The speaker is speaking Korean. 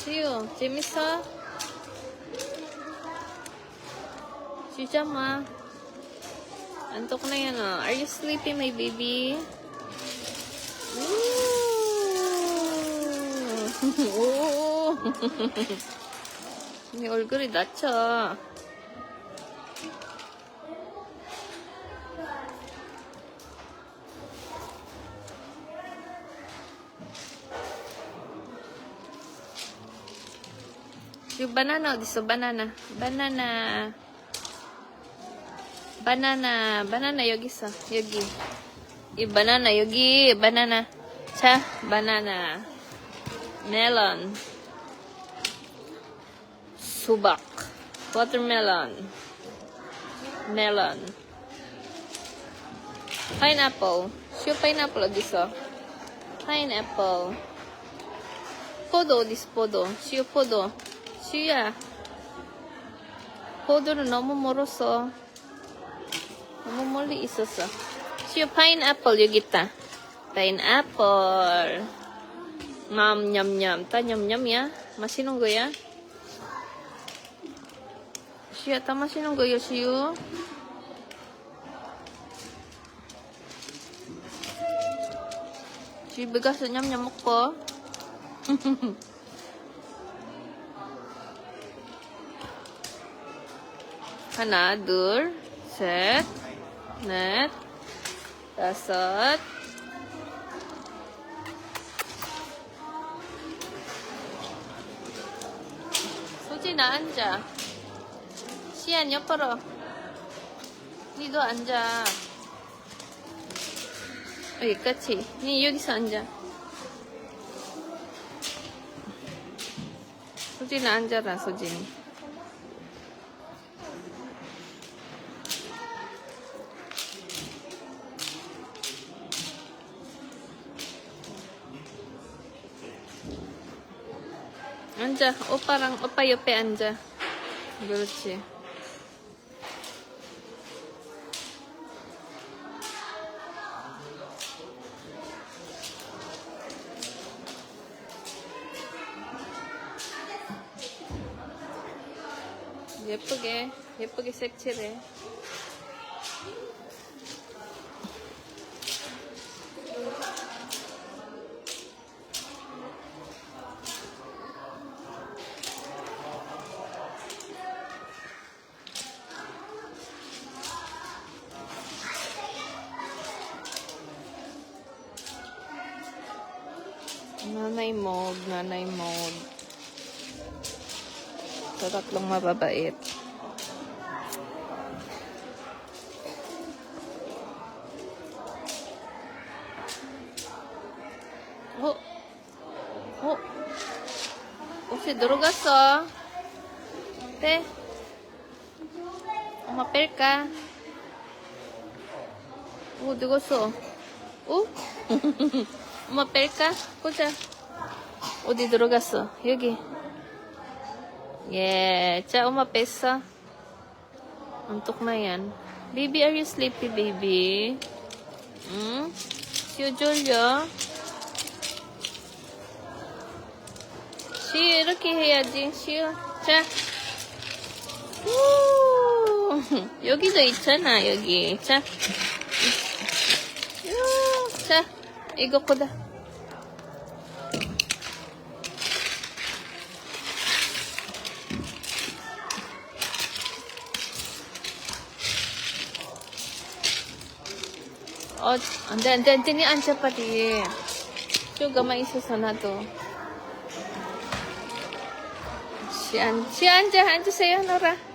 시우, 재밌어? 쉬자마. Antok na yan, oh. Are you sleepy, my baby? Ooh. 네 얼굴이 낮춰. Yung banana, this banana. Banana. Banana. Banana, 여기 있어. 여기. 이 banana, 여기. banana. 자, banana. melon. 수박. watermelon. melon. pineapple. 시오 pineapple 어디 있어? pineapple. 포도 어디 있어? 포도. 시오 포도. 시우야, 포도는 너무 멀었어. 너무 멀리 있었어. 시우, 파인애플 여기 있다. 파인애플. 냠냠냠. 다 냠냠이야? 맛있는 거야? 시우야, 다 맛있는 거야, 시우? 집에 가서 냠냠 먹고. 하나, 둘, 셋, 넷, 다섯. 소진아, 앉아. 시안 옆으로. 니도 앉아. 여기까지. 니 여기서 앉아. 소진아, 앉아라, 소진이. 앉아. 오빠랑 오빠 옆에 앉아. 그렇지. 예쁘게 색칠해. Nanay mode. Sa tatlong mababait. 혹시 들어갔어? 네? 엄마 뺄까? 어디 갔어? 엄마 뺄까? 보자. 어디 들어갔어? 여기. 예. 자, 엄마 뺐어. Antok na yan. Baby, are you sleepy, baby? 시우 졸려? 시우, 이렇게 해야지. 시우. 자. 여기도 있잖아, 여기. 자. 자, 이거 거다. 안 돼. 니 앉아, 빨리. 좀 가만히 있어서, 나도. 앉으세요, 노라.